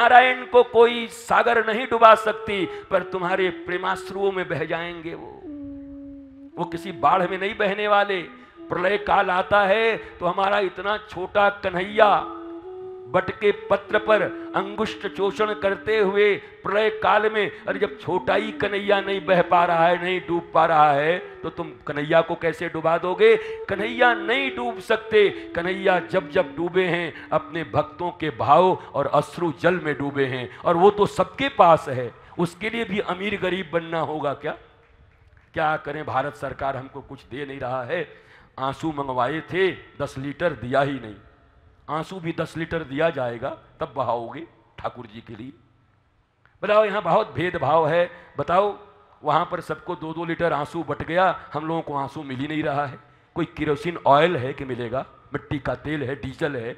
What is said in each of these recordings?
नारायण को कोई सागर नहीं डुबा सकती, पर तुम्हारे प्रेमाश्रुओं में बह जाएंगे वो किसी बाढ़ में नहीं बहने वाले। प्रलय काल आता है तो हमारा इतना छोटा कन्हैया बट के पत्र पर अंगुष्ठ चोषण करते हुए प्रलय काल में, अरे जब छोटा ही कन्हैया नहीं बह पा रहा है, नहीं डूब पा रहा है, तो तुम कन्हैया को कैसे डुबा दोगे? कन्हैया नहीं डूब सकते। कन्हैया जब जब डूबे हैं अपने भक्तों के भाव और अश्रु जल में डूबे हैं, और वो तो सबके पास है। उसके लिए भी अमीर गरीब बनना होगा क्या? क्या करें, भारत सरकार हमको कुछ दे नहीं रहा है। आंसू मंगवाए थे, 10 लीटर दिया ही नहीं। आंसू भी 10 लीटर दिया जाएगा तब बहाओगे ठाकुर जी के लिए? बताओ, यहाँ बहुत भेदभाव है। बताओ, वहाँ पर सबको 2-2 लीटर आंसू बट गया, हम लोगों को आंसू मिल ही नहीं रहा है। कोई केरोसिन ऑयल है कि मिलेगा? मिट्टी का तेल है, डीजल है,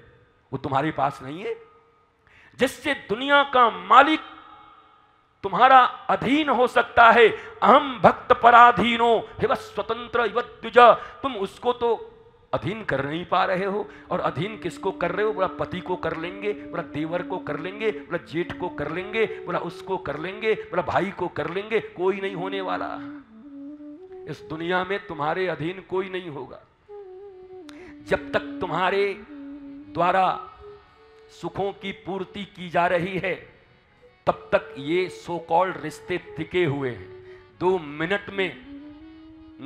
वो तुम्हारे पास नहीं है। जिससे दुनिया का मालिक तुम्हारा अधीन हो सकता है। अहम भक्त पराधीनो हिव स्वतंत्र इव द्विज। तुम उसको तो अधीन कर नहीं पा रहे हो, और अधीन किसको कर रहे हो? बोला पति को कर लेंगे, बोला देवर को कर लेंगे, बोला जेठ को कर लेंगे, बोला उसको कर लेंगे, बोला भाई को कर लेंगे। कोई नहीं होने वाला इस दुनिया में, तुम्हारे अधीन कोई नहीं होगा। जब तक तुम्हारे द्वारा सुखों की पूर्ति की जा रही है, तब तक ये सो कॉल्ड रिश्ते टिके हुए हैं। 2 मिनट में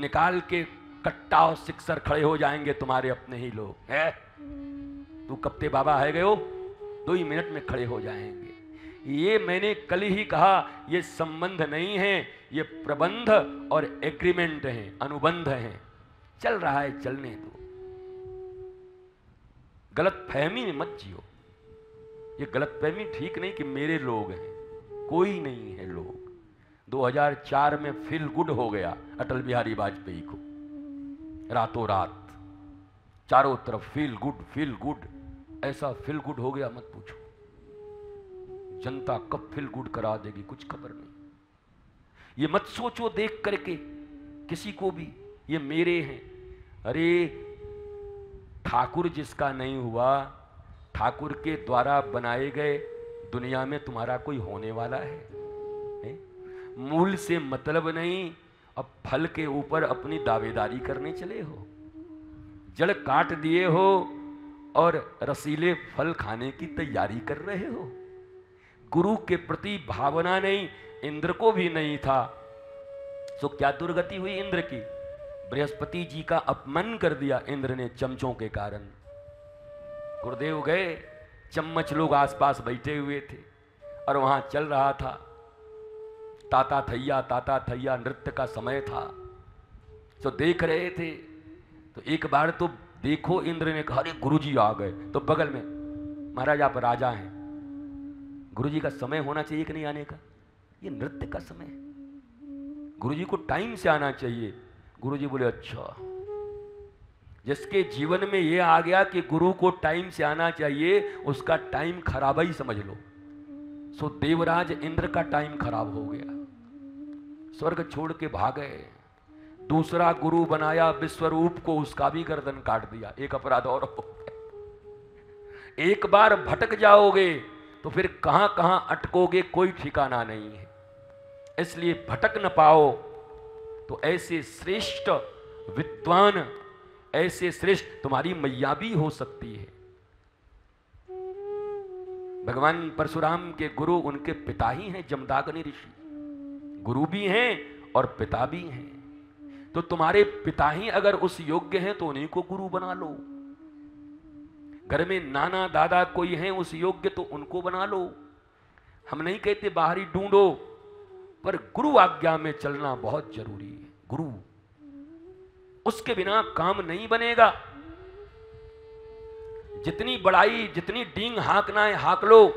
निकाल के कट्टा और सिक्सर खड़े हो जाएंगे तुम्हारे अपने ही लोग। है तू कप्ते बाबा है गए हो, 2 ही मिनट में खड़े हो जाएंगे। ये मैंने कल ही कहा, ये संबंध नहीं है, ये प्रबंध और एग्रीमेंट है, अनुबंध है। चल रहा है, चलने दो। गलत फहमी में मत जियो। ये गलत फहमी ठीक नहीं कि मेरे लोग हैं, कोई नहीं है लोग। 2004 में फील गुड हो गया अटल बिहारी वाजपेयी को, रातों रात चारों तरफ फील गुड, ऐसा फील गुड हो गया मत पूछो। जनता कब फील गुड करा देगी कुछ खबर नहीं। ये मत सोचो देख करके किसी को भी ये मेरे हैं। अरे ठाकुर जिसका नहीं हुआ, ठाकुर के द्वारा बनाए गए दुनिया में तुम्हारा कोई होने वाला है? मूल से मतलब नहीं, अब फल के ऊपर अपनी दावेदारी करने चले हो। जड़ काट दिए हो और रसीले फल खाने की तैयारी कर रहे हो। गुरु के प्रति भावना नहीं, इंद्र को भी नहीं था। तो क्या दुर्गति हुई इंद्र की? बृहस्पति जी का अपमान कर दिया इंद्र ने चमचों के कारण। गुरुदेव गए, चम्मच लोग आसपास बैठे हुए थे और वहां चल रहा था ताता थैया नृत्य का समय था। तो देख रहे थे, तो एक बार तो देखो इंद्र ने कहा अरे गुरुजी आ गए। तो बगल में महाराज आप राजा हैं, गुरुजी का समय होना चाहिए कि नहीं आने का? ये नृत्य का समय है, गुरुजी को टाइम से आना चाहिए। गुरुजी बोले अच्छा। जिसके जीवन में ये आ गया कि गुरु को टाइम से आना चाहिए, उसका टाइम खराब ही समझ लो। सो देवराज इंद्र का टाइम खराब हो गया, स्वर्ग छोड़ के भाग गए। दूसरा गुरु बनाया विश्वरूप को, उसका भी गर्दन काट दिया। एक अपराध और हो गया। एक बार भटक जाओगे तो फिर कहां कहां अटकोगे कोई ठिकाना नहीं है। इसलिए भटक न पाओ तो ऐसे श्रेष्ठ विद्वान, ऐसे श्रेष्ठ तुम्हारी मैया भी हो सकती है। भगवान परशुराम के गुरु उनके पिता ही हैं, जमदाग्नि ऋषि। गुरु भी हैं और पिता भी हैं। तो तुम्हारे पिता ही अगर उस योग्य हैं तो उन्हीं को गुरु बना लो। घर में नाना दादा कोई हैं उस योग्य, तो उनको बना लो। हम नहीं कहते बाहरी ढूंढो, पर गुरु आज्ञा में चलना बहुत जरूरी है। गुरु, उसके बिना काम नहीं बनेगा। जितनी बड़ाई, जितनी डींग हाँकना है हाँक लो,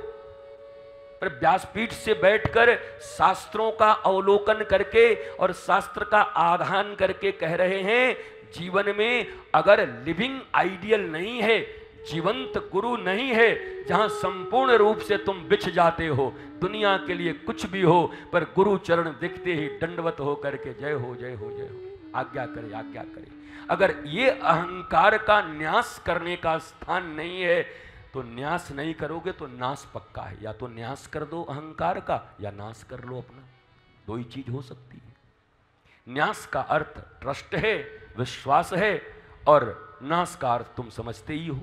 पर व्यासपीठ से बैठकर शास्त्रों का अवलोकन करके और शास्त्र का आधान करके कह रहे हैं, जीवन में अगर लिविंग आइडियल नहीं है, जीवंत गुरु नहीं है, जहां संपूर्ण रूप से तुम बिछ जाते हो, दुनिया के लिए कुछ भी हो, पर गुरु चरण दिखते ही दंडवत हो करके जय हो जय हो जय हो, आज्ञा करे आज्ञा करे। अगर ये अहंकार का न्यास करने का स्थान नहीं है, तो न्यास नहीं करोगे तो नाश पक्का है। या तो न्यास कर दो अहंकार का या नाश कर लो अपना, दो ही चीज हो सकती है। न्यास का अर्थ ट्रस्ट है, विश्वास है, और नाश का अर्थ तुम समझते ही हो